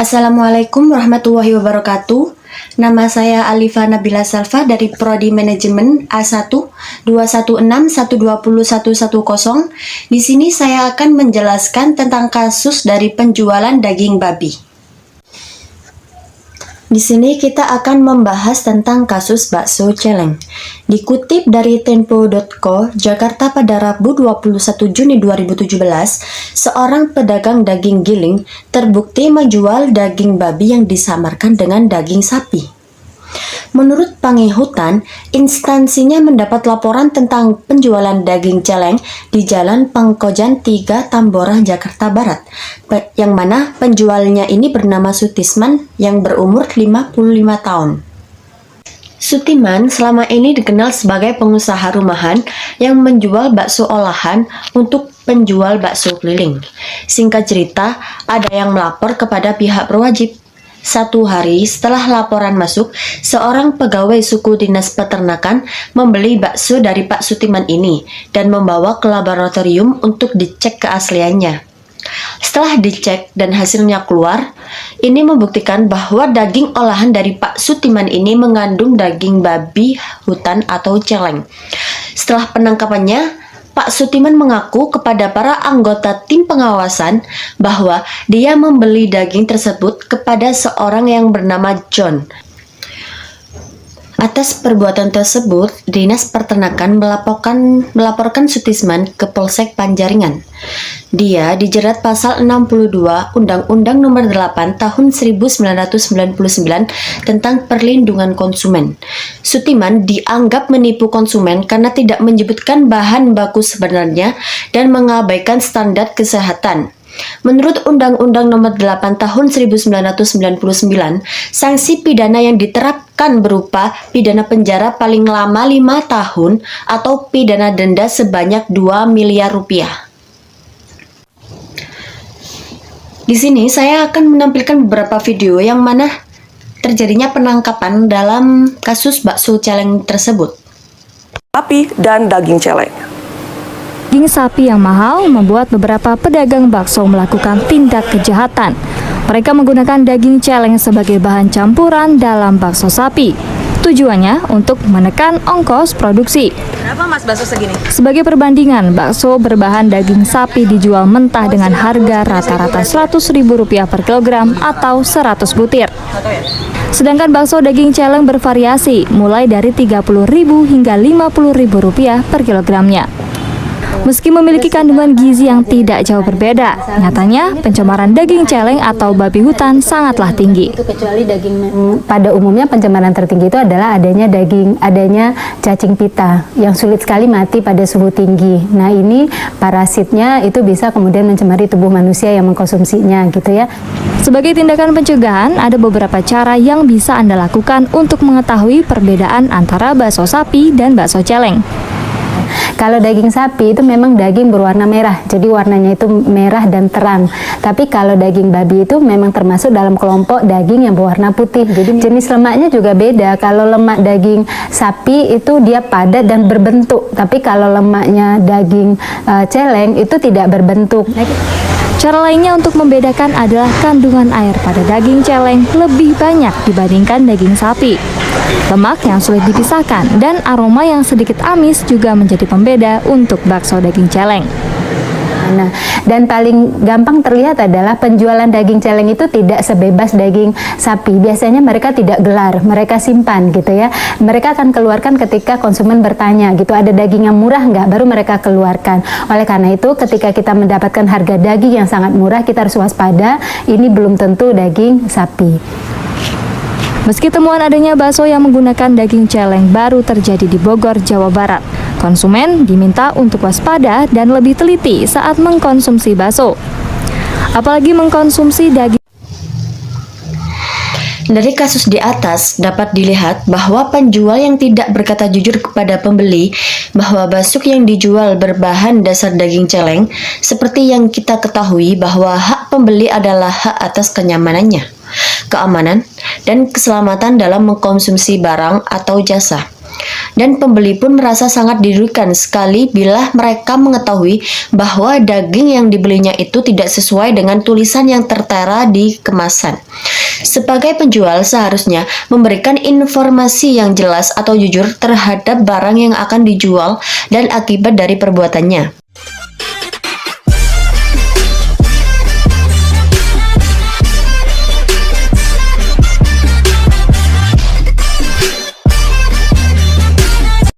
Assalamualaikum warahmatullahi wabarakatuh. Nama saya Alifa Nabila Salva dari Prodi Manajemen A1 216120110. Di sini saya akan menjelaskan tentang kasus dari penjualan daging babi. Di sini kita akan membahas tentang kasus bakso celeng. Dikutip dari Tempo.co, Jakarta pada Rabu 21 Juni 2017, seorang pedagang daging giling terbukti menjual daging babi yang disamarkan dengan daging sapi. Menurut Pangihutan, instansinya mendapat laporan tentang penjualan daging celeng di Jalan Pangkojan 3, Tambora, Jakarta Barat, yang mana penjualnya ini bernama Sutisman yang berumur 55 tahun. Sutiman selama ini dikenal sebagai pengusaha rumahan yang menjual bakso olahan untuk penjual bakso keliling. Singkat cerita, ada yang melapor kepada pihak berwajib. Satu hari setelah laporan masuk, seorang pegawai suku dinas peternakan membeli bakso dari Pak Sutiman ini dan membawa ke laboratorium untuk dicek keasliannya. Setelah dicek dan hasilnya keluar, ini membuktikan bahwa daging olahan dari Pak Sutiman ini mengandung daging babi hutan atau celeng. Setelah penangkapannya, Pak Sutiman mengaku kepada para anggota tim pengawasan bahwa dia membeli daging tersebut kepada seorang yang bernama John. Atas perbuatan tersebut, Dinas Peternakan melaporkan Sutisman ke Polsek Panjaringan. Dia dijerat pasal 62 Undang-Undang Nomor 8 Tahun 1999 tentang Perlindungan Konsumen. Sutiman dianggap menipu konsumen karena tidak menyebutkan bahan baku sebenarnya dan mengabaikan standar kesehatan. Menurut Undang-Undang Nomor 8 Tahun 1999, sanksi pidana yang diterapkan berupa pidana penjara paling lama 5 tahun atau pidana denda sebanyak 2 miliar rupiah. Di sini saya akan menampilkan beberapa video yang mana terjadinya penangkapan dalam kasus bakso celeng tersebut. Sapi dan daging celeng. Daging sapi yang mahal membuat beberapa pedagang bakso melakukan tindak kejahatan. Mereka menggunakan daging celeng sebagai bahan campuran dalam bakso sapi. Tujuannya untuk menekan ongkos produksi. Berapa mas bakso segini? Sebagai perbandingan, bakso berbahan daging sapi dijual mentah dengan harga rata-rata Rp100.000 per kilogram atau 100 butir. Sedangkan bakso daging celeng bervariasi, mulai dari Rp30.000 hingga Rp50.000 per kilogramnya. Meski memiliki kandungan gizi yang tidak jauh berbeda, nyatanya pencemaran daging celeng atau babi hutan sangatlah tinggi. Kecuali daging, pada umumnya pencemaran tertinggi itu adalah adanya cacing pita yang sulit sekali mati pada suhu tinggi. Nah, ini parasitnya itu bisa kemudian mencemari tubuh manusia yang mengkonsumsinya gitu ya. Sebagai tindakan pencegahan, ada beberapa cara yang bisa Anda lakukan untuk mengetahui perbedaan antara bakso sapi dan bakso celeng. Kalau daging sapi itu memang daging berwarna merah, jadi warnanya itu merah dan terang. Tapi kalau daging babi itu memang termasuk dalam kelompok daging yang berwarna putih. Jadi jenis lemaknya juga beda. Kalau lemak daging sapi itu dia padat dan berbentuk, tapi kalau lemaknya daging celeng itu tidak berbentuk. Cara lainnya untuk membedakan adalah kandungan air pada daging celeng lebih banyak dibandingkan daging sapi. Lemak yang sulit dipisahkan dan aroma yang sedikit amis juga menjadi pembeda untuk bakso daging celeng. Nah, dan paling gampang terlihat adalah penjualan daging celeng itu tidak sebebas daging sapi. Biasanya mereka tidak gelar, mereka simpan gitu ya. Mereka akan keluarkan ketika konsumen bertanya gitu, ada daging yang murah nggak, baru mereka keluarkan. Oleh karena itu, ketika kita mendapatkan harga daging yang sangat murah, kita harus waspada, ini belum tentu daging sapi. Meski temuan adanya bakso yang menggunakan daging celeng baru terjadi di Bogor, Jawa Barat, konsumen diminta untuk waspada dan lebih teliti saat mengkonsumsi bakso. Apalagi mengkonsumsi daging. Dari kasus di atas dapat dilihat bahwa penjual yang tidak berkata jujur kepada pembeli bahwa bakso yang dijual berbahan dasar daging celeng, seperti yang kita ketahui bahwa hak pembeli adalah hak atas kenyamanannya, keamanan, dan keselamatan dalam mengkonsumsi barang atau jasa. Dan pembeli pun merasa sangat dirugikan sekali bila mereka mengetahui bahwa daging yang dibelinya itu tidak sesuai dengan tulisan yang tertera di kemasan. Sebagai penjual seharusnya memberikan informasi yang jelas atau jujur terhadap barang yang akan dijual dan akibat dari perbuatannya.